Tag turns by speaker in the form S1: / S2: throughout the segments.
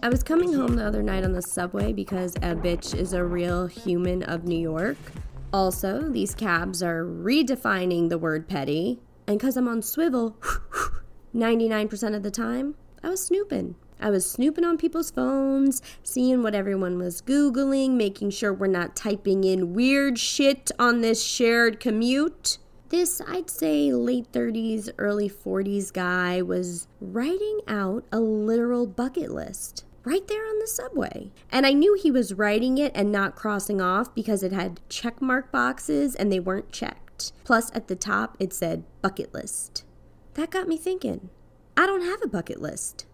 S1: I was coming home the other night on the subway because a bitch is a real human of New York. Also, these cabs are redefining the word petty. And because I'm on swivel 99% of the time, I was snooping. I was snooping on people's phones, seeing what everyone was Googling, making sure we're not typing in weird shit on this shared commute. This, I'd say, late 30s, early 40s guy was writing out a literal bucket list right there on the subway. And I knew he was writing it and not crossing off because it had check mark boxes and they weren't checked. Plus, at the top, it said bucket list. That got me thinking, I don't have a bucket list.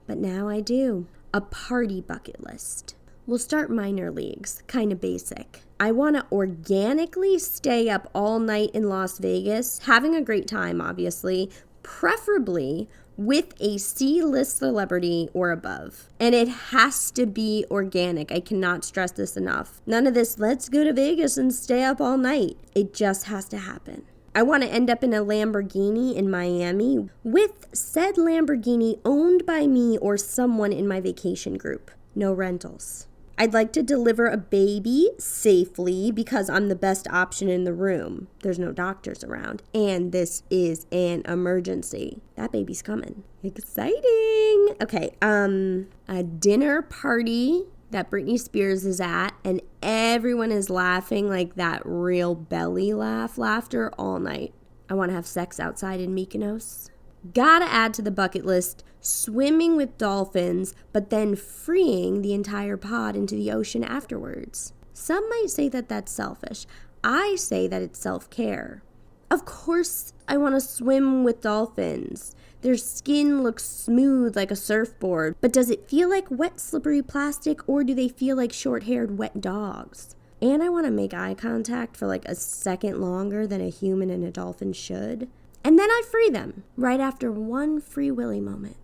S1: But now I do. A party bucket list. We'll start minor leagues, kind of basic. I want to organically stay up all night in Las Vegas, having a great time, obviously, preferably with a C-list celebrity or above. And it has to be organic. I cannot stress this enough. None of this, let's go to Vegas and stay up all night. It just has to happen. I want to end up in a Lamborghini in Miami with said Lamborghini owned by me or someone in my vacation group. No rentals. I'd like to deliver a baby safely because I'm the best option in the room. There's no doctors around. And this is an emergency. That baby's coming. Exciting. Okay, a dinner party that Britney Spears is at, and everyone is laughing like that real belly laughter all night. I want to have sex outside in Mykonos. Gotta add to the bucket list, swimming with dolphins, but then freeing the entire pod into the ocean afterwards. Some might say that that's selfish. I say that it's self-care. Of course, I want to swim with dolphins. Their skin looks smooth like a surfboard, but does it feel like wet, slippery plastic, or do they feel like short-haired, wet dogs? And I want to make eye contact for like a second longer than a human and a dolphin should. And then I free them, right after one Free Willy moment.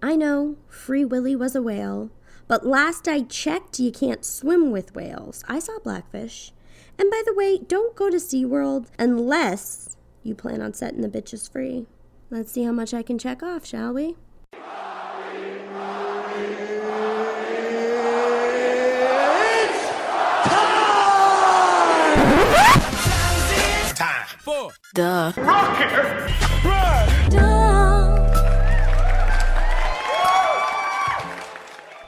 S1: I know, Free Willy was a whale, but last I checked, you can't swim with whales. I saw blackfish. And by the way, don't go to SeaWorld unless you plan on setting the bitches free. Let's see how much I can check off, shall we?
S2: It's time for
S3: the
S2: Rocket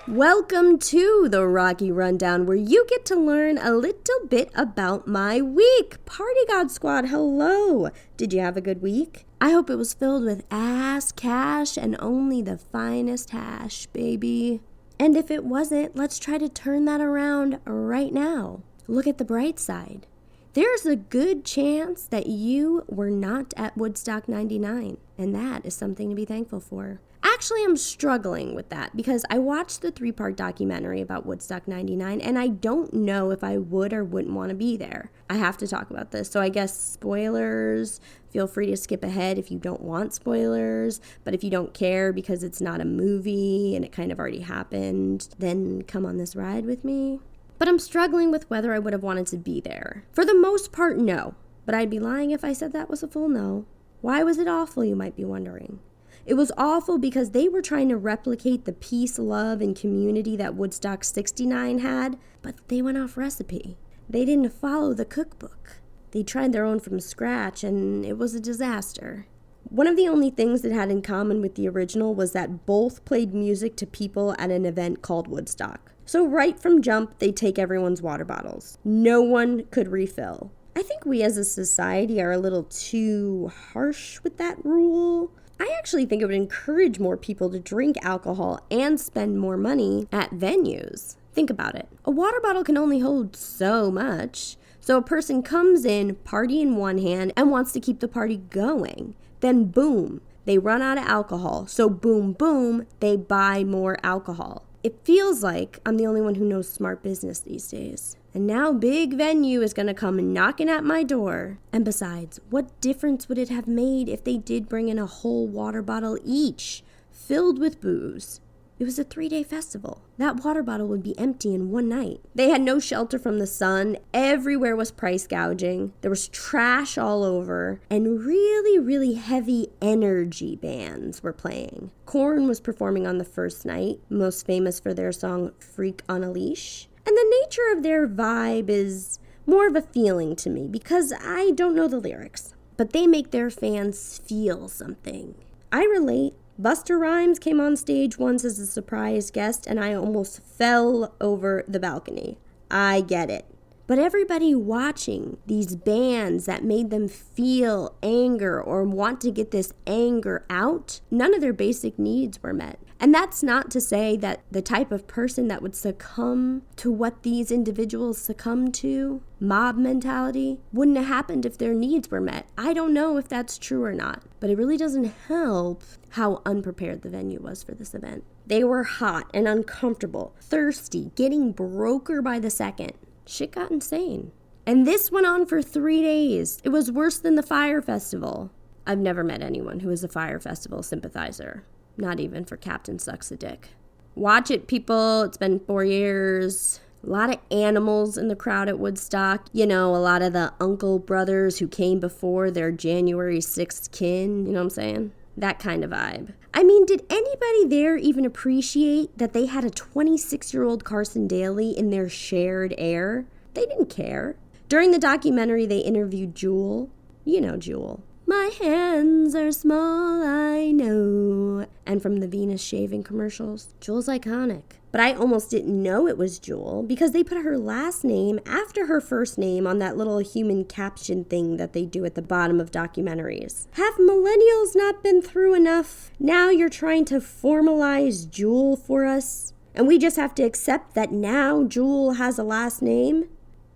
S1: Welcome to the Rocky Rundown, where you get to learn a little bit about my week. Party God Squad, hello. Did you have a good week? I hope it was filled with ass, cash, and only the finest hash, baby. And if it wasn't, let's try to turn that around right now. Look at the bright side. There's a good chance that you were not at Woodstock 99, and that is something to be thankful for. Actually, I'm struggling with that because I watched the 3-part documentary about Woodstock 99, and I don't know if I would or wouldn't want to be there. I have to talk about this, so I guess spoilers. Feel free to skip ahead if you don't want spoilers, but if you don't care because it's not a movie and it kind of already happened, then come on this ride with me. But I'm struggling with whether I would have wanted to be there. For the most part, no. But I'd be lying if I said that was a full no. Why was it awful, you might be wondering? It was awful because they were trying to replicate the peace, love, and community that Woodstock 69 had, but they went off recipe. They didn't follow the cookbook. They tried their own from scratch, and it was a disaster. One of the only things it had in common with the original was that both played music to people at an event called Woodstock. So right from jump, they take everyone's water bottles. No one could refill. I think we as a society are a little too harsh with that rule. I actually think it would encourage more people to drink alcohol and spend more money at venues. Think about it. A water bottle can only hold so much. So a person comes in, party in one hand, and wants to keep the party going. Then boom, they run out of alcohol. So boom, boom, they buy more alcohol. It feels like I'm the only one who knows smart business these days. And now big venue is going to come knocking at my door. And besides, what difference would it have made if they did bring in a whole water bottle each, filled with booze? It was a 3-day festival. That water bottle would be empty in one night. They had no shelter from the sun. Everywhere was price gouging. There was trash all over. And really, really heavy energy bands were playing. Korn was performing on the first night, most famous for their song Freak on a Leash. And the nature of their vibe is more of a feeling to me because I don't know the lyrics. But they make their fans feel something. I relate. Busta Rhymes came on stage once as a surprise guest, and I almost fell over the balcony. I get it. But everybody watching these bands that made them feel anger or want to get this anger out, none of their basic needs were met. And that's not to say that the type of person that would succumb to what these individuals succumb to, mob mentality, wouldn't have happened if their needs were met. I don't know if that's true or not, but it really doesn't help how unprepared the venue was for this event. They were hot and uncomfortable, thirsty, getting broker by the second. Shit got insane. And this went on for 3 days. It was worse than the Fire Festival. I've never met anyone who is a Fire Festival sympathizer. Not even for Captain Sucks a Dick. Watch it, people. It's been 4 years. A lot of animals in the crowd at Woodstock. You know, a lot of the uncle brothers who came before their January 6th kin. You know what I'm saying? That kind of vibe. I mean, did anybody there even appreciate that they had a 26-year-old Carson Daly in their shared air? They didn't care. During the documentary, they interviewed Jewel. You know Jewel. My hands are small, I know. And from the Venus shaving commercials, Jewel's iconic. But I almost didn't know it was Jewel because they put her last name after her first name on that little human caption thing that they do at the bottom of documentaries. Have millennials not been through enough? Now you're trying to formalize Jewel for us? And we just have to accept that now Jewel has a last name?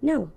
S1: No.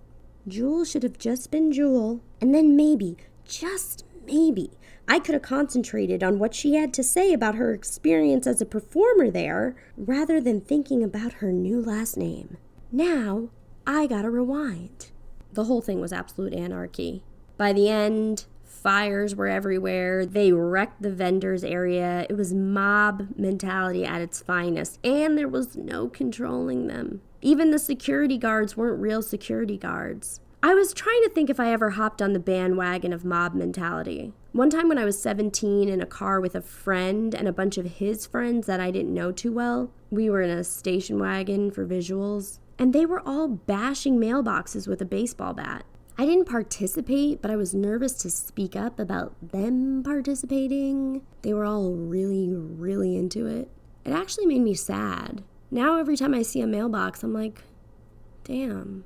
S1: Jewel should have just been Jewel. And then maybe, just maybe, I could have concentrated on what she had to say about her experience as a performer there, rather than thinking about her new last name. Now, I gotta rewind. The whole thing was absolute anarchy. By the end, fires were everywhere. They wrecked the vendors area. It was mob mentality at its finest, and there was no controlling them. Even the security guards weren't real security guards. I was trying to think if I ever hopped on the bandwagon of mob mentality. One time when I was 17 in a car with a friend and a bunch of his friends that I didn't know too well, we were in a station wagon for visuals, and they were all bashing mailboxes with a baseball bat. I didn't participate, but I was nervous to speak up about them participating. They were all really, really into it. It actually made me sad. Now every time I see a mailbox, I'm like, damn.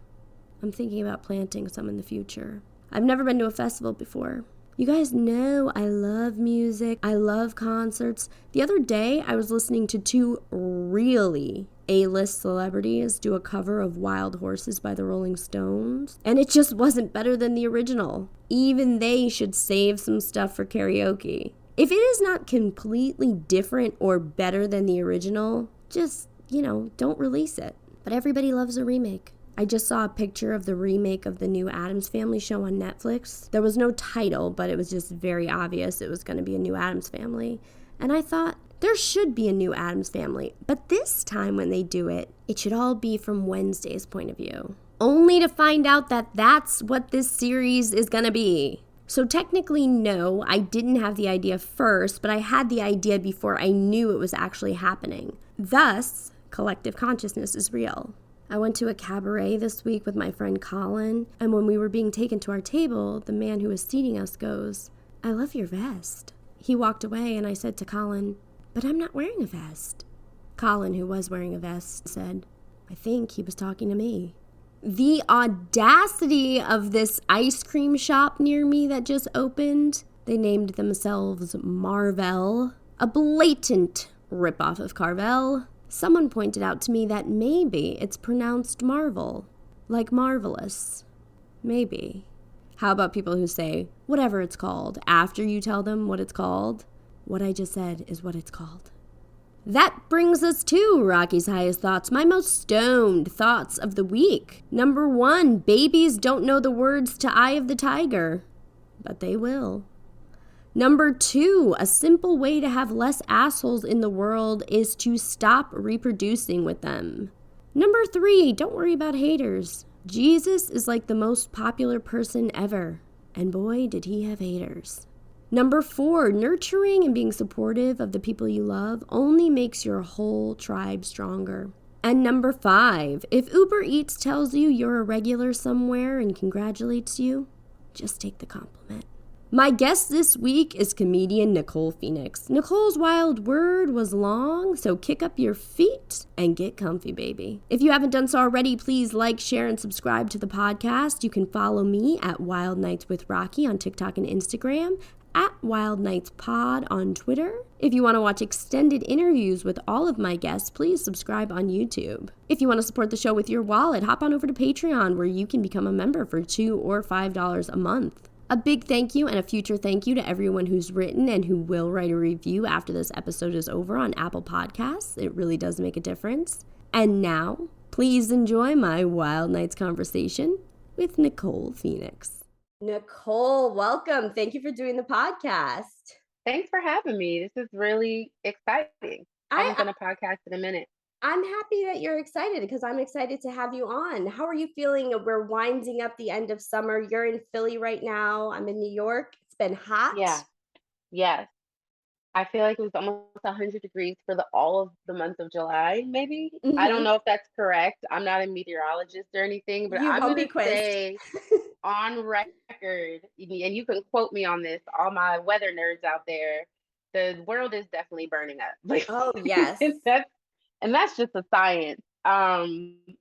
S1: I'm thinking about planting some in the future. I've never been to a festival before. You guys know I love music. I love concerts. The other day, I was listening to 2 really A-list celebrities do a cover of Wild Horses by the Rolling Stones, and it just wasn't better than the original. Even they should save some stuff for karaoke. If it is not completely different or better than the original, just, don't release it. But everybody loves a remake. I just saw a picture of the remake of the new Addams Family show on Netflix. There was no title, but it was just very obvious it was going to be a new Addams Family. And I thought, there should be a new Addams Family. But this time when they do it, it should all be from Wednesday's point of view. Only to find out that that's what this series is going to be. So technically, no, I didn't have the idea first, but I had the idea before I knew it was actually happening. Thus, collective consciousness is real. I went to a cabaret this week with my friend Colin, and when we were being taken to our table, the man who was seating us goes, "I love your vest." He walked away, and I said to Colin, "But I'm not wearing a vest." Colin, who was wearing a vest, said, "I think he was talking to me." The audacity of this ice cream shop near me that just opened. They named themselves Marvel, a blatant ripoff of Carvel. Someone pointed out to me that maybe it's pronounced Marvel, like marvelous. Maybe. How about people who say, whatever it's called, after you tell them what it's called? What I just said is what it's called. That brings us to Rocky's highest thoughts, my most stoned thoughts of the week. Number 1, babies don't know the words to Eye of the Tiger, but they will. Number 2, a simple way to have less assholes in the world is to stop reproducing with them. Number 3, don't worry about haters. Jesus is like the most popular person ever, and boy, did he have haters. Number 4, nurturing and being supportive of the people you love only makes your whole tribe stronger. And number 5, if Uber Eats tells you you're a regular somewhere and congratulates you, just take the compliment. My guest this week is comedian Nicole Phoenix. Nicole's wild word was long, so kick up your feet and get comfy, baby. If you haven't done so already, please like, share, and subscribe to the podcast. You can follow me at Wild Nights with Rocky on TikTok and Instagram, at Wild Nights Pod on Twitter. If you want to watch extended interviews with all of my guests, please subscribe on YouTube. If you want to support the show with your wallet, hop on over to Patreon, where you can become a member for $2 or $5 a month. A big thank you and a future thank you to everyone who's written and who will write a review after this episode is over on Apple Podcasts. It really does make a difference. And now, please enjoy my Wild Nights conversation with Nicole Phoenix. Nicole, welcome. Thank you for doing the podcast.
S3: Thanks for having me. This is really exciting. I haven't done a podcast in a minute.
S1: I'm happy that you're excited because I'm excited to have you on. How are you feeling? We're winding up the end of summer. You're in Philly right now. I'm in New York. It's been hot.
S3: Yeah. Yes. I feel like it was almost 100 degrees for all of the month of July, maybe.
S1: Mm-hmm.
S3: I don't know if that's correct. I'm not a meteorologist or anything, but I'm going to say on record, and you can quote me on this, all my weather nerds out there, the world is definitely burning up. Like,
S1: oh, yes.
S3: And that's just a science.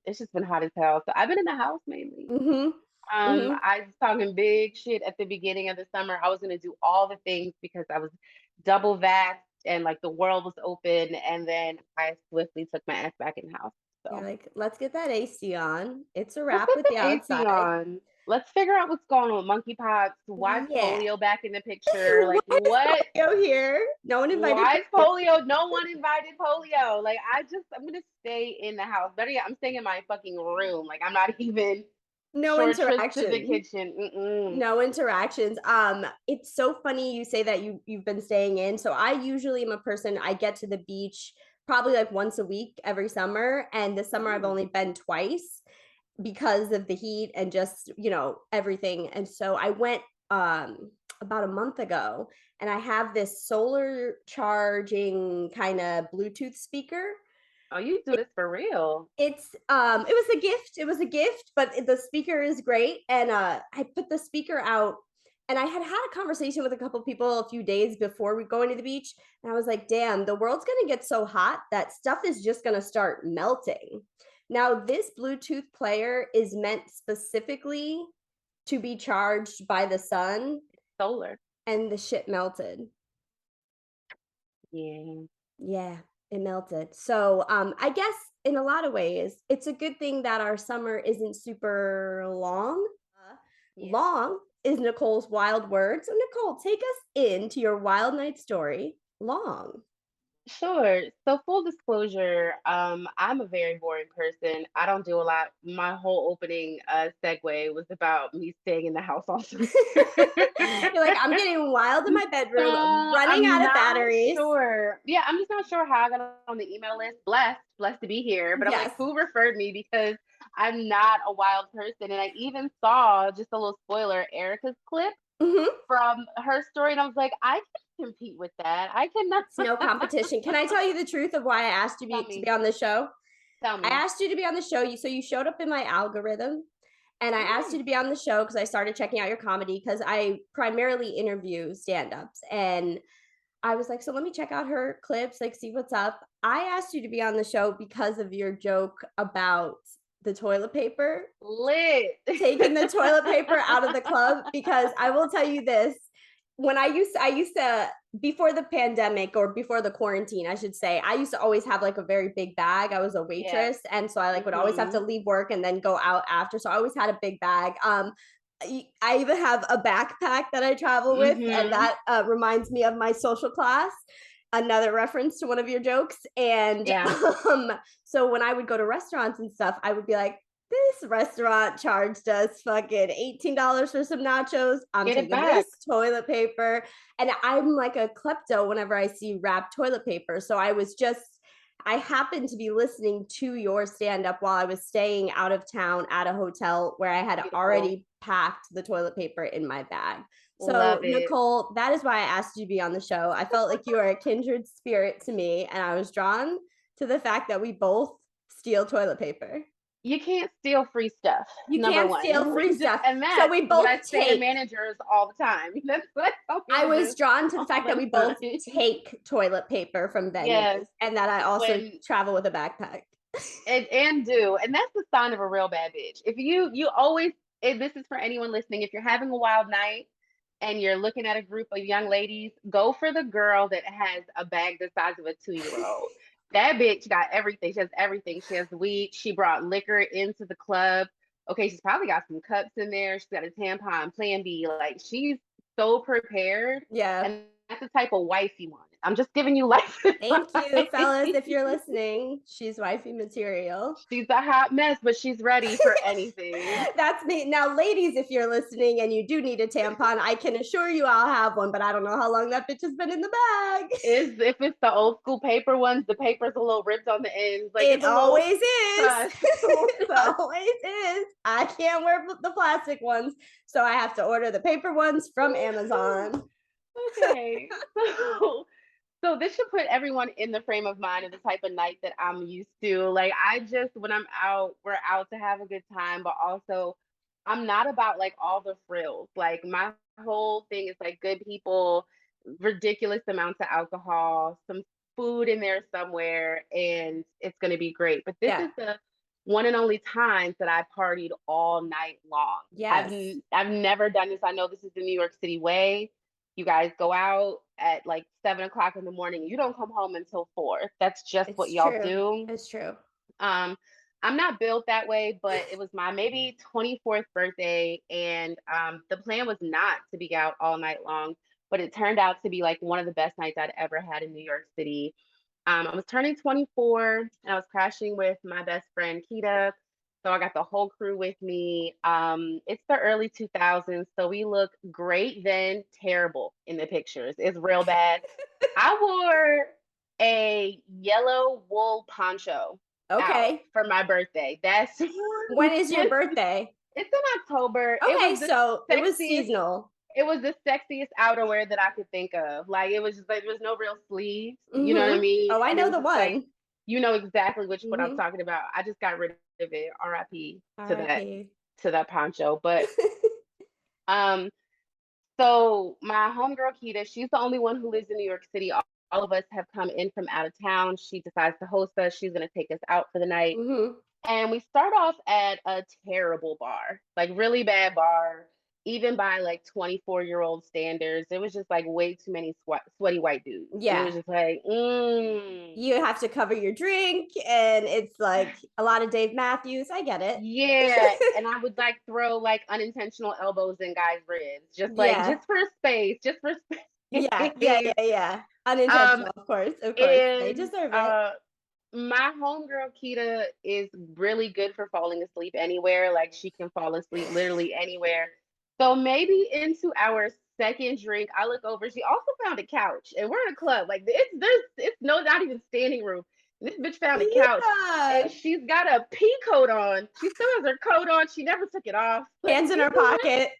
S3: It's just been hot as hell. So I've been in the house mainly.
S1: Mm-hmm.
S3: I was talking big shit at the beginning of the summer. I was going to do all the things because I was double vaxxed and like the world was open. And then I swiftly took my ass back in the house. So
S1: yeah, like, let's get that AC on. It's a wrap with the outside.
S3: On. Let's figure out what's going on with monkeypox. Why is polio back in the picture? Like, what?
S1: Polio here? No one invited.
S3: Why is polio? No one invited polio. Like, I'm gonna stay in the house. Better yet, I'm staying in my fucking room. Like, I'm not even.
S1: No interaction.
S3: To the kitchen.
S1: No interactions. It's so funny you say that you've been staying in. So I usually am a person. I get to the beach probably like once a week every summer, and this summer I've only been twice, because of the heat and just, everything. And so I went about a month ago, and I have this solar charging kind of Bluetooth speaker.
S3: Oh, you do this for real?
S1: It was a gift, but the speaker is great. And I put the speaker out, and I had a conversation with a couple of people a few days before we going to the beach. And I was like, damn, the world's going to get so hot that stuff is just going to start melting. Now, this Bluetooth player is meant specifically to be charged by the sun.
S3: Solar.
S1: And the shit melted.
S3: Yeah,
S1: it melted. So I guess in a lot of ways, it's a good thing that our summer isn't super long. Long is Nicole's wild word. So Nicole, take us into your wild night story. Long.
S3: Sure. So full disclosure, I'm a very boring person. I don't do a lot. My whole opening segue was about me staying in the house all summer.
S1: You're like, I'm getting wild in my bedroom, running out of batteries.
S3: Sure. Yeah, I'm just not sure how I got on the email list. Blessed to be here. But I'm like, who referred me? Because I'm not a wild person. And I even saw, just a little spoiler, Erica's clip from her story. And I was like, I can compete with that. I cannot.
S1: It's no competition. Can I tell you the truth of why I asked you to be on the show?
S3: Tell me.
S1: I asked you to be on the show. So you showed up in my algorithm. And I asked you to be on the show because I started checking out your comedy, because I primarily interview stand-ups. And I was like, so let me check out her clips, like see what's up. I asked you to be on the show because of your joke about the toilet paper.
S3: Lit.
S1: Taking the toilet paper out of the club, because I will tell you this. When I used to, before the pandemic, or before the quarantine, I should say, I used to always have like a very big bag. I was a waitress. And so I would always have to leave work and then go out after. So I always had a big bag. I even have a backpack that I travel with, and that reminds me of my social class. Another reference to one of your jokes. And so when I would go to restaurants and stuff, I would be like, this restaurant charged us fucking $18 for some nachos. I'm
S3: Get it
S1: taking
S3: back.
S1: this toilet paper. And I'm like a klepto whenever I see wrapped toilet paper. So I happened to be listening to your stand up while I was staying out of town at a hotel where I had
S3: Beautiful.
S1: already packed the toilet paper in my bag. So,
S3: Love it.
S1: Nicole, that is why I asked you to be on the show. I felt like you are a kindred spirit to me, and I was drawn to the fact that we both steal toilet paper.
S3: You can't steal free stuff.
S1: You
S3: Number
S1: can't
S3: one.
S1: steal free stuff.
S3: And
S1: So
S3: that's
S1: we
S3: what
S1: both
S3: I say to
S1: take.
S3: managers all the time. That's what I tell
S1: I
S3: managers
S1: was drawn to the
S3: all
S1: fact that
S3: the
S1: we both
S3: time.
S1: take toilet paper from
S3: Yes.
S1: venues and that I also
S3: When
S1: travel with a backpack.
S3: and do. And that's the sign of a real bad bitch. If you always, and this is for anyone listening, if you're having a wild night and you're looking at a group of young ladies, go for the girl that has a bag the size of a 2-year-old. That bitch got everything. She has everything. She has weed. She brought liquor into the club. Okay, she's probably got some cups in there. She's got a tampon, Plan B. Like she's so prepared.
S1: Yeah.
S3: And that's the type of wife you want. I'm just giving you life.
S1: Thank you, fellas, if you're listening. She's wifey material.
S3: She's a hot mess, but she's ready for anything.
S1: That's me. Now, ladies, if you're listening and you do need a tampon, I can assure you I'll have one, but I don't know how long that bitch has been in the bag.
S3: Is if it's the old school paper ones, the paper's a little ripped on the ends. Like
S1: It
S3: it's a
S1: always
S3: little
S1: is. It
S3: sus.
S1: always is. I can't wear the plastic ones, so I have to order the paper ones from Amazon.
S3: Okay. So this should put everyone in the frame of mind of the type of night that I'm used to. Like I just when I'm out, we're out to have a good time, but also I'm not about like all the frills. Like my whole thing is like good people, ridiculous amounts of alcohol, some food in there somewhere, and it's gonna be great. But this
S1: Yeah.
S3: is the one and only times that I partied all night long.
S1: Yes.
S3: I've never done this. I know this is the New York City way. You guys go out at like 7 o'clock in the morning. You don't come home until 4. That's just what
S1: It's
S3: y'all
S1: true.
S3: do.
S1: It's true.
S3: I'm not built that way, but it was my maybe 24th birthday, and the plan was not to be out all night long, but it turned out to be like one of the best nights I'd ever had in New York City. I was turning 24 and I was crashing with my best friend Kita. So I got the whole crew with me. It's the early 2000s, so we look great then, terrible in the pictures. It's real bad. I wore a yellow wool poncho out
S1: Okay.
S3: for my birthday. That's
S1: When is your birthday?
S3: it's in October.
S1: Okay, so it was
S3: sexiest
S1: seasonal.
S3: it was the sexiest outerwear that I could think of. Like it was just like there was no real sleeves. You know what I
S1: Mm-hmm.
S3: mean?
S1: Oh, I
S3: And it
S1: know
S3: was
S1: the
S3: just like
S1: one.
S3: you know exactly what I'm
S1: Mm-hmm.
S3: talking about. I just got rid of it. R.I.P.
S1: R.I.P.
S3: To that poncho. But um so my homegirl Kita, she's the only one who lives in New York City. All of us have come in from out of town. She decides to host us. She's gonna take us out for the night.
S1: Mm-hmm.
S3: And we start off at a terrible bar, like really bad bar, even by like 24-year-old standards. It was just like way too many sweaty white dudes. And it
S1: Yeah.
S3: was just like,
S1: You have to cover your drink, and it's like a lot of Dave Matthews. I get it.
S3: yeah. And I would like throw like unintentional elbows in guys' ribs, just like,
S1: Yeah.
S3: just for space, just for
S1: Yeah. Yeah.
S3: space.
S1: Yeah. Yeah.
S3: Um,
S1: Unintentional, of course. Of course. They
S3: and
S1: deserve it.
S3: my homegirl Kita is really good for falling asleep anywhere. Like she can fall asleep literally anywhere. So maybe into our second drink, I look over. She also found a couch, and we're in a club. Like it's no not even standing room. This bitch found a couch,
S1: Yeah.
S3: and she's got a pea coat on. She still has her coat on. She never took it off. Like
S1: Hands in
S3: she's
S1: her pocket.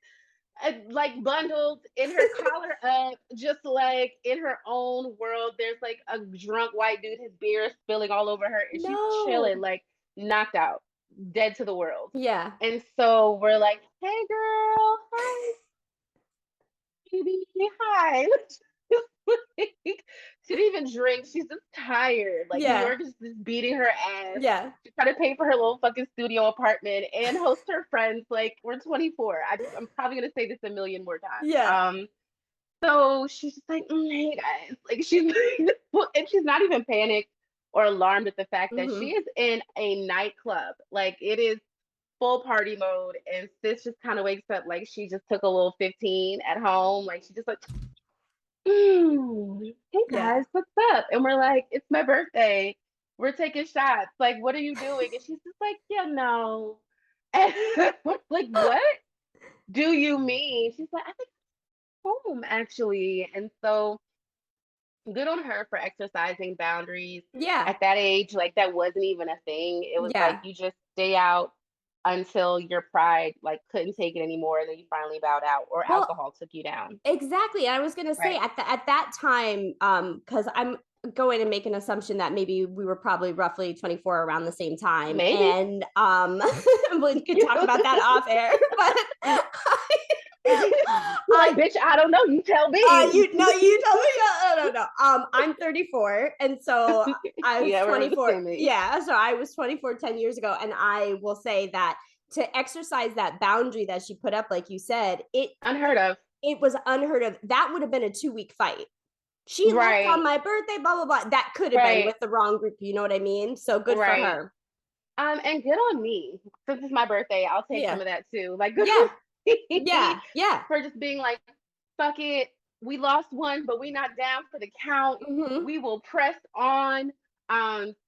S3: like bundled in her collar up, just like in her own world. There's like a drunk white dude, his beer is spilling all over her, and she's
S1: No.
S3: chilling, like knocked out, dead to the world.
S1: Yeah.
S3: And so we're like, hey girl, hi, baby, hi. She didn't even drink. She's just tired. Like New
S1: Yeah.
S3: York is just beating her ass.
S1: Yeah.
S3: She's trying to pay for her little fucking studio apartment and host her friends. Like we're 24. I'm probably gonna say this a million more times.
S1: Yeah.
S3: So she's just like, hey guys, like she's and she's not even panicked or alarmed at the fact that
S1: Mm-hmm.
S3: she is in a nightclub. Like it is full party mode, and sis just kind of wakes up like she just took a little 15 at home. Like she just like, hey
S1: Yeah.
S3: guys, what's up? And we're like, it's my birthday. We're taking shots. Like, what are you doing? And she's just like, yeah, no. And we're like, what do you mean? She's like, I think home actually. And so good on her for exercising boundaries
S1: Yeah.
S3: at that age. Like that wasn't even a thing. It was like
S1: Yeah.
S3: you just stay out until your pride like couldn't take it anymore, and then you finally bowed out, or
S1: Well,
S3: alcohol took you down.
S1: exactly. I was gonna say
S3: Right.
S1: at that time, because I'm going to make an assumption that maybe we were probably roughly 24 around the same time.
S3: Maybe.
S1: And we could talk about that off air, but
S3: Like, bitch, I don't know. You tell me.
S1: you tell me. No. I'm 34, and so I was
S3: Yeah, we're the
S1: 24.
S3: same age.
S1: Yeah, so I was 24 10 years ago, and I will say that to exercise that boundary that she put up, like you said,
S3: Unheard of.
S1: it was unheard of. That would have been a 2-week fight. She left on
S3: Right.
S1: my birthday, blah blah blah. That could have been
S3: Right.
S1: with the wrong group. You know what I mean? So good for
S3: Right.
S1: her.
S3: And good on me. Since it's my birthday, I'll take
S1: Yeah.
S3: some of that too. Like, good
S1: Yeah.
S3: for me.
S1: Yeah.
S3: For just being like, fuck it. We lost one, but we not down for the count.
S1: Mhm.
S3: We will press on.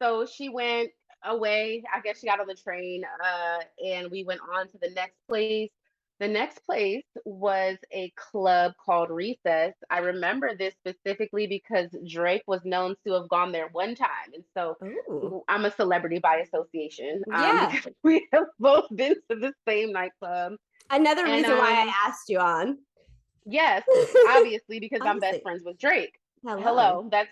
S3: So she went away. I guess she got on the train, and we went on to the next place. The next place was a club called Recess. I remember this specifically because Drake was known to have gone there one time. And so
S1: Ooh.
S3: I'm a celebrity by association,
S1: Yeah.
S3: because we have both been to the same nightclub.
S1: Another
S3: And
S1: reason why I asked you on.
S3: yes, obviously, because I'm best
S1: Obviously.
S3: friends with Drake.
S1: Hello.
S3: Hello. That's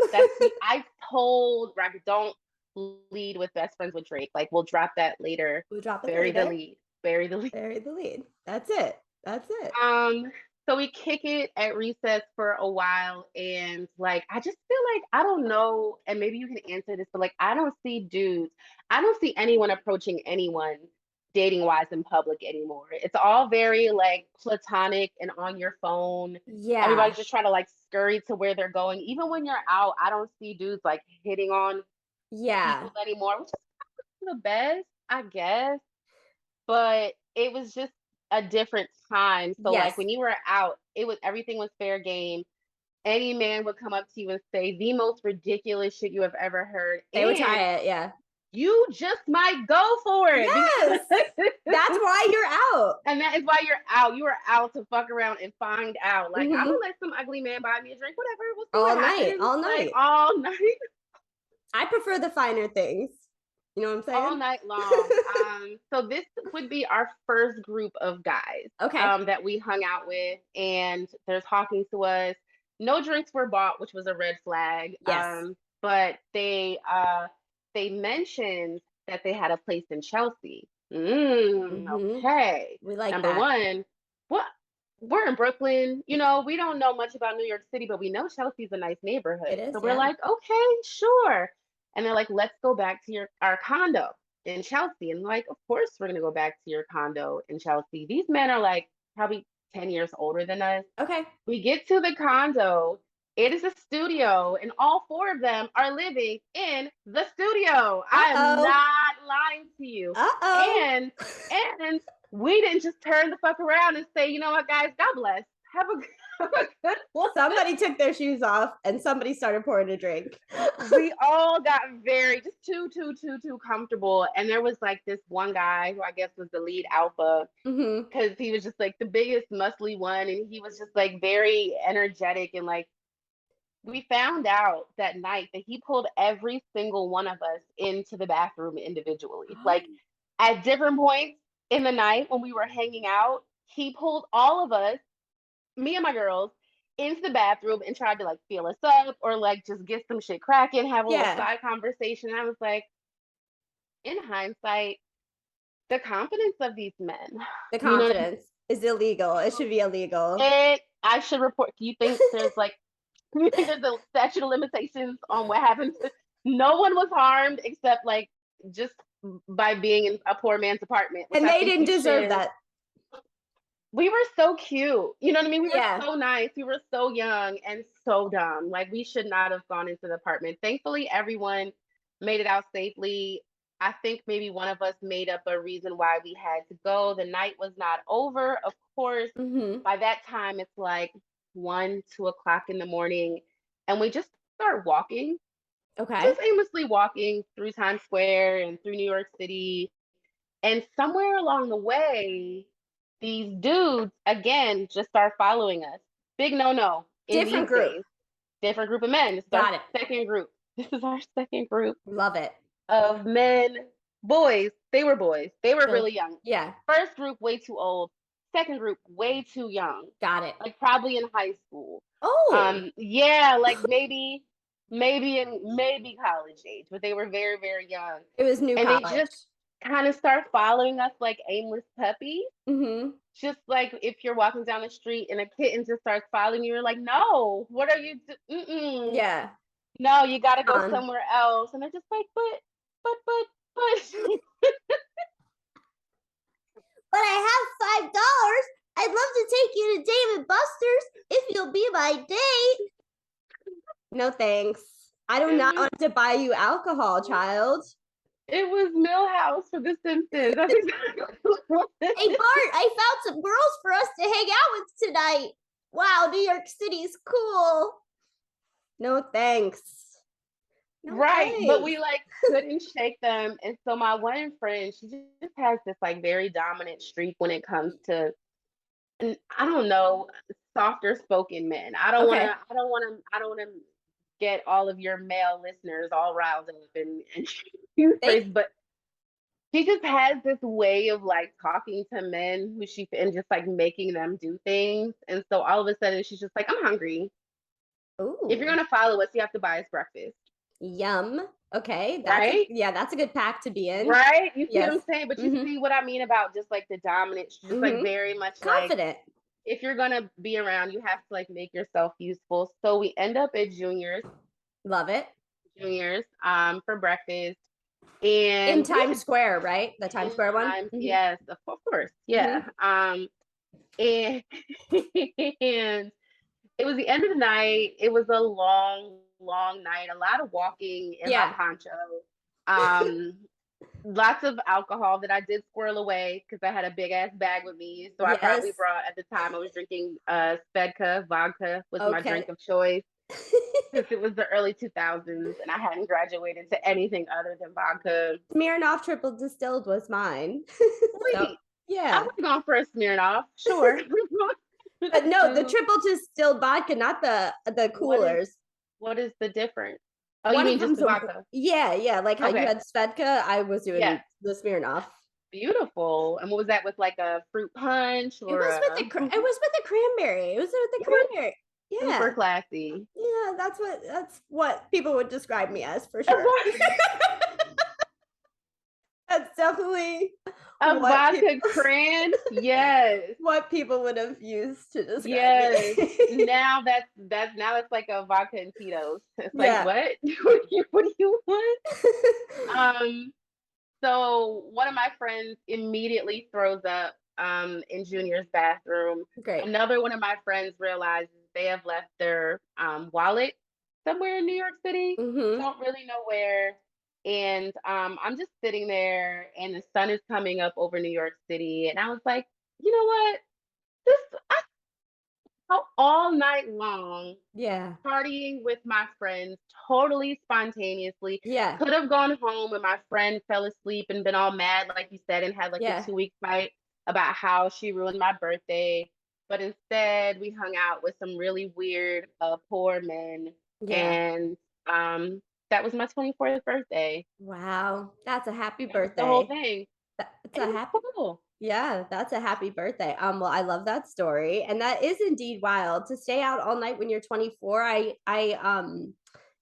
S3: I told Rocket, don't lead with best friends with Drake. Like, we'll drop that later.
S1: We'll drop it
S3: Bury the
S1: later.
S3: lead. Bury the lead.
S1: Bury the lead. That's it.
S3: So we kick it at Recess for a while, and like I just feel like I don't know, and maybe you can answer this, but like I don't see dudes, I don't see anyone approaching anyone dating wise in public anymore. It's all very like platonic and on your phone.
S1: Yeah.
S3: Everybody's just trying to like scurry to where they're going. Even when you're out, I don't see dudes like hitting on people anymore, which is the best, I guess. But it was just a different time. So
S1: Yes.
S3: like when you were out, everything was fair game. Any man would come up to you and say the most ridiculous shit you have ever heard.
S1: They would try it, yeah.
S3: You just might go for it.
S1: Yes. That's why you're out.
S3: And that is why you're out. You are out to fuck around and find out. Like, I'm gonna let some ugly man buy me a drink, whatever. We'll see
S1: all
S3: what
S1: night,
S3: happens.
S1: all night,
S3: like, all night.
S1: I prefer the finer things. You know what I'm saying?
S3: All night long. So this would be our first group of guys,
S1: okay,
S3: that we hung out with, and they're talking to us. No drinks were bought, which was a red flag.
S1: Yes.
S3: But they mentioned that they had a place in Chelsea. Okay.
S1: We like
S3: Number
S1: that.
S3: one, what? We're in Brooklyn. You know, we don't know much about New York City, but we know Chelsea's a nice neighborhood.
S1: It is,
S3: so we're like, okay, sure. And they're like, let's go back to our condo in Chelsea. And like, of course we're gonna go back to your condo in Chelsea. These men are like probably 10 years older than us.
S1: Okay.
S3: We get to the condo. It is a studio, and all four of them are living in the studio. I am not lying to you. And we didn't just turn the fuck around and say, you know what, guys, God bless. Have a good one.
S1: Somebody took their shoes off and somebody started pouring a drink.
S3: We all got just too comfortable. And there was like this one guy who I guess was the lead alpha, because he was just like the biggest muscly one, and he was just like very energetic. And like we found out that night that he pulled every single one of us into the bathroom individually. Like at different points in the night when we were hanging out, he pulled all of us, me and my girls, into the bathroom and tried to like feel us up or like just get some shit cracking, have a little side conversation. And I was like, in hindsight, the confidence of these men.
S1: The confidence is illegal. It should be illegal.
S3: I should report. You think there's a statute of limitations on what happened? No one was harmed except like just by being in a poor man's apartment.
S1: And they didn't deserve that.
S3: We were so cute. You know what I mean? We were so nice. We were so young and so dumb. Like, we should not have gone into the apartment. Thankfully, everyone made it out safely. I think maybe one of us made up a reason why we had to go. The night was not over, of course. By that time, it's like 1, 2 o'clock in the morning. And we just start walking.
S1: Okay.
S3: Just aimlessly walking through Times Square and through New York City. And somewhere along the way, these dudes again just start following us. Big no in
S1: Different
S3: these
S1: group.
S3: days. Different group of men. This is
S1: Got
S3: our
S1: it.
S3: second group. This is our second group
S1: Love it.
S3: of men, boys. They were boys. They were really young.
S1: Yeah.
S3: First group way too old. Second group way too young.
S1: Got it.
S3: Like probably in high school.
S1: Oh.
S3: Yeah, like maybe college age, but they were very, very young.
S1: It was new
S3: And
S1: college.
S3: they just kind of start following us like aimless puppies.
S1: Mm-hmm.
S3: Just like if you're walking down the street and a kitten just starts following you, you're like, no, what are you doing?
S1: Yeah.
S3: No, you got to go somewhere else. And they're just like, but.
S1: But I have $5. I'd love to take you to Dave & Buster's if you'll be my date. No thanks. I do not want to buy you alcohol, child.
S3: It was Millhouse for The Simpsons. That's exactly what it
S1: Hey, Bart, I found some girls for us to hang out with tonight. Wow, New York City's cool. No thanks. No
S3: right,
S1: thanks.
S3: but we like couldn't shake them. And so my one friend, she just has this like very dominant streak when it comes to, and I don't know, softer spoken men. I don't want to get all of your male listeners all riled up and but she just has this way of like talking to men and just like making them do things. And so all of a sudden she's just like, I'm hungry.
S1: Ooh.
S3: If you're gonna follow us, you have to buy us breakfast.
S1: Yum. Okay.
S3: Right?
S1: That's a good pack to be in.
S3: Right? You see what I'm saying? But you see what I mean about just like the dominance, just like very much
S1: confident.
S3: Like, if you're gonna be around, you have to like make yourself useful. So we end up at Junior's.
S1: Love it.
S3: Junior's for breakfast. And
S1: in Times Square, right? The Times Square one?
S3: Yes, of course. Yeah. And and it was the end of the night. It was a long, long night. A lot of walking in my poncho. Lots of alcohol that I did squirrel away because I had a big ass bag with me. So I probably brought, at the time I was drinking Svedka, vodka was my drink of choice. Since it was the early 2000s and I hadn't graduated to anything other than vodka.
S1: Smirnoff triple distilled was mine.
S3: Wait, I would have gone for a Smirnoff, sure.
S1: But no, the triple distilled vodka, not the coolers.
S3: What is the difference? Oh, you mean just the vodka?
S1: Yeah. Like how you had Svedka, I was doing the Smirnoff.
S3: Beautiful. And what was that with, like a fruit punch? Or
S1: it was with the cranberry. It was with the cranberry. Yeah.
S3: Super classy.
S1: Yeah, that's what people would describe me as for sure. That's definitely
S3: a vodka cran. Yes.
S1: What people would have used to describe
S3: me. Now that's like a vodka and Tito's. It's like, what do you want? So one of my friends immediately throws up in Junior's bathroom.
S1: Great.
S3: Another one of my friends realizes they have left their wallet somewhere in New York City. Don't really know where. And I'm just sitting there and the sun is coming up over New York City. And I was like, you know what? All night long, partying with my friends, totally spontaneously. Could have gone home and my friend fell asleep and been all mad, like you said, and had like a 2-week fight about how she ruined my birthday. But instead, we hung out with some really weird, poor men. And that was my 24th birthday.
S1: Wow. That's a happy birthday.
S3: The whole thing.
S1: It's a happy. Cool. Yeah, that's a happy birthday. Well, I love that story. And that is indeed wild to stay out all night when you're 24. I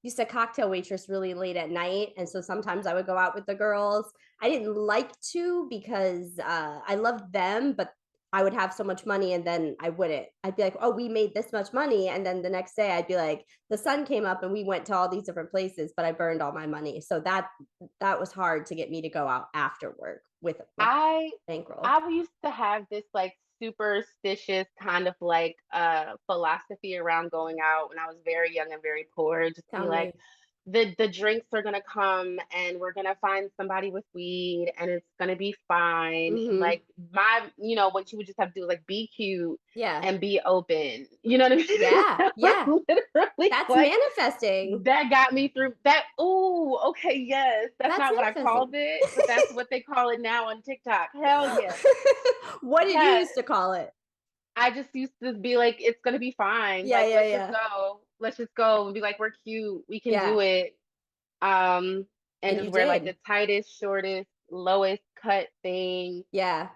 S1: used to cocktail waitress really late at night. And so sometimes I would go out with the girls. I didn't like to because I loved them, but I would have so much money and then I wouldn't. I'd be like, oh, we made this much money. And then the next day I'd be like, the sun came up and we went to all these different places, but I burned all my money. So that was hard to get me to go out after work with bankroll.
S3: I used to have this like superstitious kind of like philosophy around going out when I was very young and very poor. Just be like, the drinks are gonna come and we're gonna find somebody with weed and it's gonna be fine. And
S1: Mm-hmm.
S3: like what you would just have to do is like be cute
S1: Yeah.
S3: and be open. You know what I mean?
S1: Yeah. Yeah.
S3: Literally
S1: That's
S3: like
S1: manifesting.
S3: that got me through that. Oh, okay, yes. That's
S1: That's
S3: not what I
S1: manifesting.
S3: called it, but that's what they call it now on TikTok. Hell yeah.
S1: What did you
S3: Yes.
S1: used to call it?
S3: I just used to be like, it's gonna be fine.
S1: Yeah,
S3: Like,
S1: yeah,
S3: let's just
S1: yeah.
S3: go. Let's just go and be like, we're cute. We can
S1: Yeah.
S3: do it. Um, and
S1: And
S3: just
S1: you
S3: wear like
S1: did.
S3: the tightest, shortest, lowest cut thing
S1: Yeah.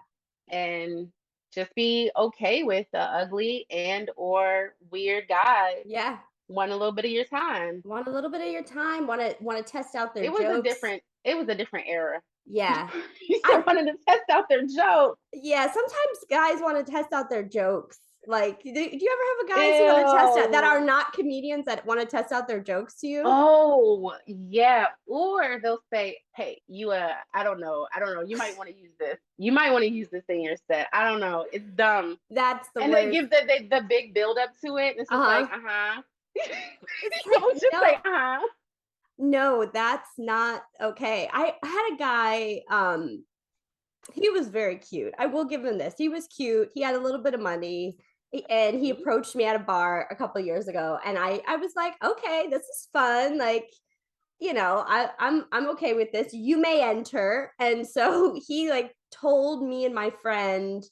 S3: and just be okay with the ugly and or weird guy.
S1: Yeah.
S3: Want a little bit of your time.
S1: Want a little bit of your time, want to test out their
S3: It was a
S1: jokes.
S3: different it was a different era.
S1: Yeah.
S3: I wanted to test out their joke.
S1: Yeah, sometimes guys want to test out their jokes. Like, do you ever have guys who want to test out that
S3: Ew.
S1: are not comedians that want to test out their jokes to you?
S3: Oh, yeah. Or they'll say, "Hey, I don't know. You might want to use this. You might want to use this in your set. I don't know. It's dumb."
S1: That's the
S3: And they
S1: worst.
S3: give the big build up to it. And it's just like,
S1: Uh-huh.
S3: uh-huh.
S1: It's
S3: It was
S1: like,
S3: just
S1: no,
S3: like, uh-huh.
S1: no, that's not okay. I had a guy, he was very cute. I will give him this. He was cute. He had a little bit of money. And he approached me at a bar a couple years ago, and I was like, okay, this is fun. Like, I'm okay with this. You may enter. And so he like told me and my friend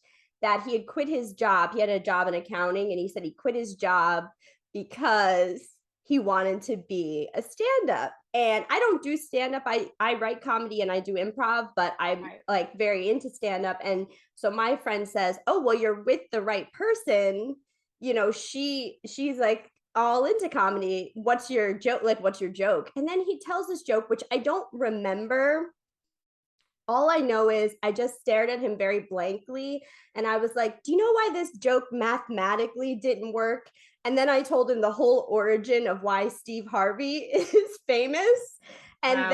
S1: that he had quit his job. He had a job in accounting, and he said he quit his job because he wanted to be a stand-up. And I don't do stand-up. I write comedy and I do improv, but I'm
S3: Right.
S1: like very into stand-up. And so my friend says, oh, well, you're with the right person. She's like all into comedy. What's your joke? Like, what's your joke? And then he tells this joke, which I don't remember. All I know is I just stared at him very blankly. And I was like, do you know why this joke mathematically didn't work? And then I told him the whole origin of why Steve Harvey is famous. And
S3: Wow.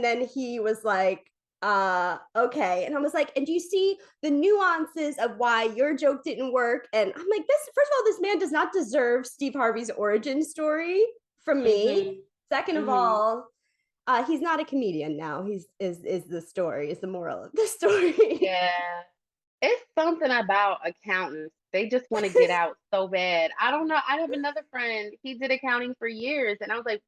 S1: then he was like, okay. And I was like, and do you see the nuances of why your joke didn't work? And I'm like, this, first of all, this man does not deserve Steve Harvey's origin story from me.
S3: Mm-hmm.
S1: Second of
S3: Mm-hmm.
S1: all, he's not a comedian now. He's is the story, is the moral of the story.
S3: Yeah. It's something about accountants. They just want to get out so bad. I don't know. I have another friend. He did accounting for years, and I was like,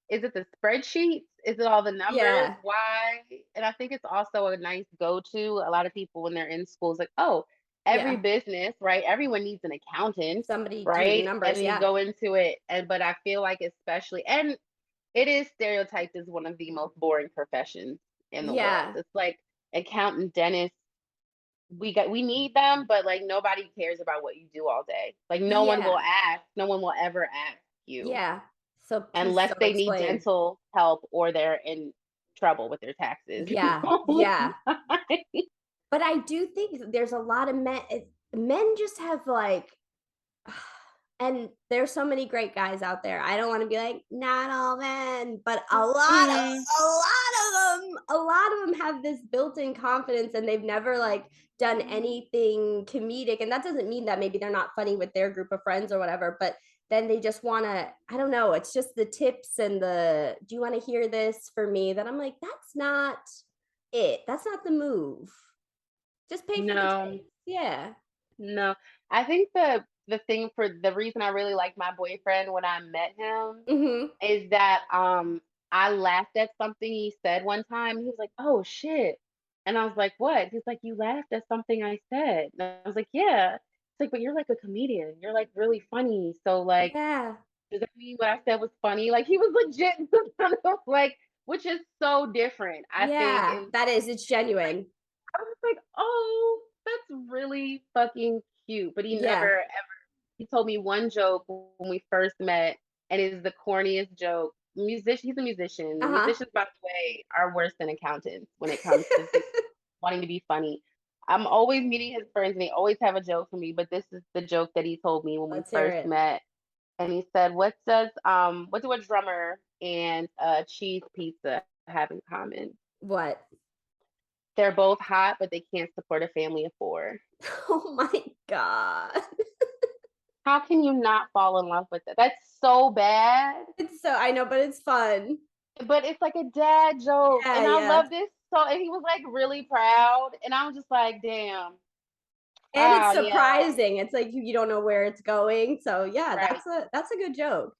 S3: is it the spreadsheets? Is it all the numbers?
S1: Yeah.
S3: Why? And I think it's also a nice go-to. A lot of people when they're in schools, like, oh, every
S1: Yeah.
S3: business, right? Everyone needs an accountant,
S1: Somebody doing
S3: right? And
S1: numbers.
S3: then you
S1: Yeah.
S3: go into it, but I feel like especially, and it is stereotyped as one of the most boring professions in the world.
S1: Yeah.
S3: It's like accountant, dentist, we need them, but like nobody cares about what you do all day. Like no one will
S1: Yeah.
S3: ask, no one will ever ask you
S1: Yeah. So please,
S3: unless
S1: so
S3: they need
S1: explain.
S3: dental help or they're in trouble with their taxes.
S1: Yeah. Yeah. But I do think there's a lot of men just have like, and there's so many great guys out there. I don't want to be like not all men, but
S3: Mhm.
S1: a lot of them have this built-in confidence, and they've never like done anything comedic. And that doesn't mean that maybe they're not funny with their group of friends or whatever, but then they just want to, I don't know, it's just the tips and the, do you want to hear this for me? That I'm like, that's not it. That's not the move. Just pay for the
S3: No,
S1: tips. Yeah.
S3: no. I think the thing for the reason I really liked my boyfriend when I met him
S1: Mm-hmm.
S3: is that I laughed at something he said one time. He was like, "Oh shit." And I was like, "What?" He's like, "You laughed at something I said." And I was like, "Yeah." It's like, "But you're like a comedian. You're like really funny. So like,
S1: Yeah.
S3: does that mean what I said was funny?" Like he was legit kind of like, which is so different, I think.
S1: Yeah.
S3: And
S1: That is, it's
S3: like
S1: genuine.
S3: I was like, "Oh, that's really fucking cute." But he
S1: Yeah.
S3: never he told me one joke when we first met, and it is the corniest joke. He's a musician.
S1: Uh-huh.
S3: Musicians, by the way, are worse than accountants when it comes to just wanting to be funny. I'm always meeting his friends, and they always have a joke for me. But this is the joke that he told me when we
S1: Let's hear
S3: first
S1: it.
S3: met, and he said, what do a drummer and a cheese pizza have in common?
S1: What?
S3: They're both hot, but they can't support a family of four."
S1: Oh my God.
S3: How can you not fall in love with it? That's so bad.
S1: It's so, I know, but it's fun.
S3: but it's like a dad joke,
S1: Yeah,
S3: and I
S1: yeah.
S3: love this. So, and he was like really proud, and I was just like, damn.
S1: And it's
S3: Yeah,
S1: surprising. It's like you don't know where it's going. So yeah,
S3: right.
S1: that's a good joke.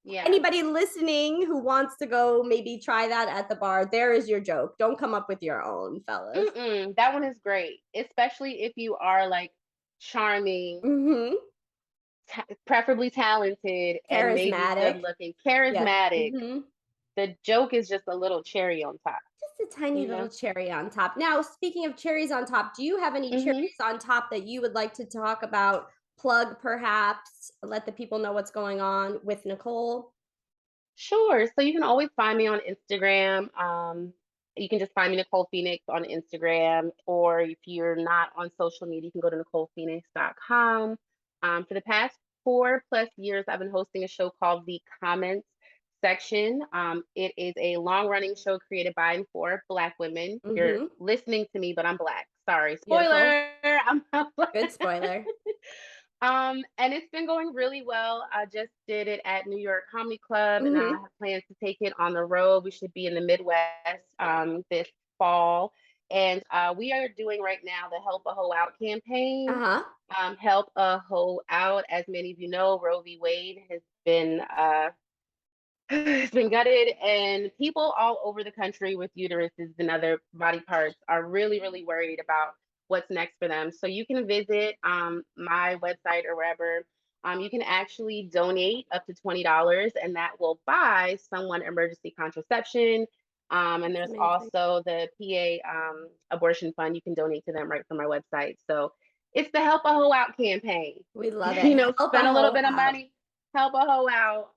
S3: Yeah.
S1: Anybody listening who wants to go maybe try that at the bar, there is your joke. Don't come up with your own, fellas.
S3: That one is great, especially if you are like charming,
S1: Mm-hmm.
S3: preferably talented, and maybe good
S1: Charismatic.
S3: looking,
S1: Yeah.
S3: charismatic.
S1: Mm-hmm.
S3: The joke is just a little cherry on top,
S1: Just a tiny
S3: you
S1: little
S3: know?
S1: cherry on top. Now, speaking of cherries on top, do you have any
S3: hmm
S1: cherries on top that you would like to talk about? Plug perhaps, let the people know what's going on with Nicole.
S3: Sure. So you can always find me on Instagram. You can just find me Nicole Phoenix on Instagram, or if you're not on social media, you can go to NicolePhoenix.com. For the past 4+ years, I've been hosting a show called The Comments Section. It is a long-running show created by and for Black women. You're
S1: Mm-hmm.
S3: listening to me, but I'm Black. Sorry,
S1: Beautiful.
S3: spoiler. I'm not Black.
S1: Good spoiler.
S3: And it's been going really well. I just did it at New York Comedy Club, and I
S1: Mm-hmm.
S3: have plans to take it on the road. We should be in the Midwest this fall. And we are doing right now the Help a Hoe Out campaign.
S1: Uh-huh.
S3: Help a Hoe Out, as many of you know, Roe v. Wade has been it's been gutted, and people all over the country with uteruses and other body parts are really, really worried about what's next for them. So you can visit my website or wherever. You can actually donate up to $20, and that will buy someone emergency contraception. And
S1: That's
S3: there's
S1: amazing.
S3: also the PA abortion fund. You can donate to them right from my website. So it's the Help a Hoe Out campaign.
S1: We love it. Help a
S3: Spend a little
S1: hoe
S3: bit of
S1: out.
S3: money, help a hoe out.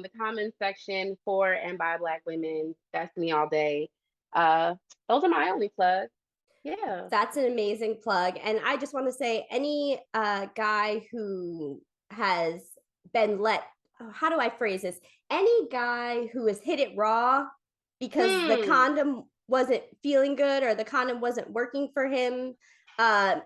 S3: The comment section for and by Black women. That's me all day. Uh, those are my only plugs. Yeah.
S1: That's an amazing plug. And I just want to say any guy who has been how do I phrase this? Any guy who has hit it raw because the
S3: Hmm.
S1: condom wasn't feeling good or the condom wasn't working for him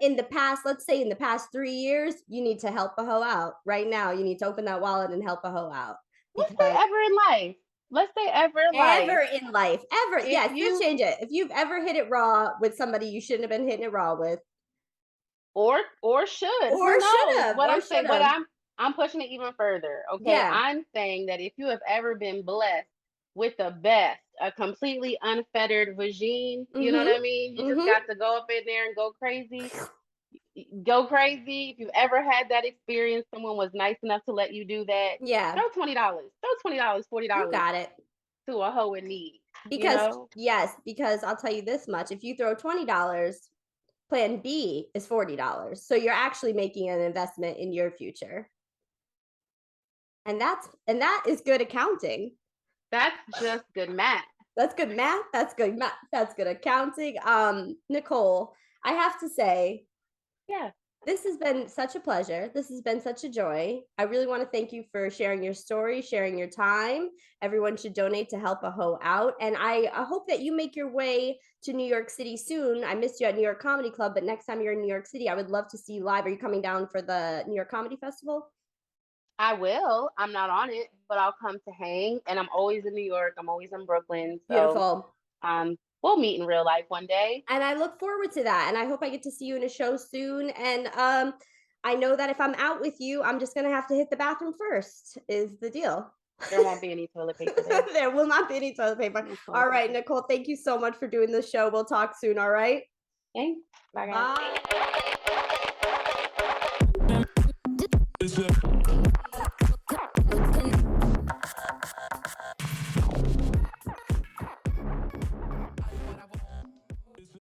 S1: in the past, let's say in the past 3 years, you need to help a hoe out right now. You need to open that wallet and help a hoe out
S3: Let's say
S1: because
S3: ever in life. Let's say ever in life.
S1: ever in life, ever,
S3: If
S1: yes, let's
S3: you
S1: change it. If you've ever hit it raw with somebody you shouldn't have been hitting it raw with,
S3: or should, who
S1: or should
S3: knows?
S1: have,
S3: What
S1: or
S3: I'm
S1: should
S3: saying, but
S1: have.
S3: I'm pushing it even further. Okay.
S1: Yeah.
S3: I'm saying that if you have ever been blessed with the best, a completely unfettered vagine, you know what I mean?
S1: Mm-hmm.
S3: You just
S1: Mm-hmm.
S3: got to go up in there and go crazy. Go crazy. If you've ever had that experience, someone was nice enough to let you do that.
S1: Yeah,
S3: Throw $20. Throw $20, forty
S1: you
S3: dollars
S1: got it.
S3: to a hoe in need. You
S1: Because
S3: know,
S1: yes, because I'll tell you this much: if you throw $20, Plan B is $40. So you're actually making an investment in your future, and that is good accounting.
S3: that's just good math.
S1: That's good math. That's good math. That's good accounting. Nicole, I have to say,
S3: Yeah.
S1: this has been such a pleasure. This has been such a joy. I really want to thank you for sharing your story, sharing your time. Everyone should donate to help a hoe out. And I hope that you make your way to New York City soon. I missed you at New York Comedy Club, but next time you're in New York City, I would love to see you live. Are you coming down for the New York Comedy Festival?
S3: I will. I'm not on it, but I'll come to hang. And I'm always in New York. I'm always in Brooklyn. So
S1: Beautiful.
S3: we'll meet in real life one day.
S1: And I look forward to that. And I hope I get to see you in a show soon. And I know that if I'm out with you, I'm just gonna have to hit the bathroom first, is the deal.
S3: There won't be any toilet paper there.
S1: There will not be any toilet paper.
S3: No
S1: All
S3: toilet
S1: right,
S3: paper.
S1: Nicole, thank you so much for doing the show. We'll talk soon. All right.
S3: Thanks. Bye, guys.
S1: Bye.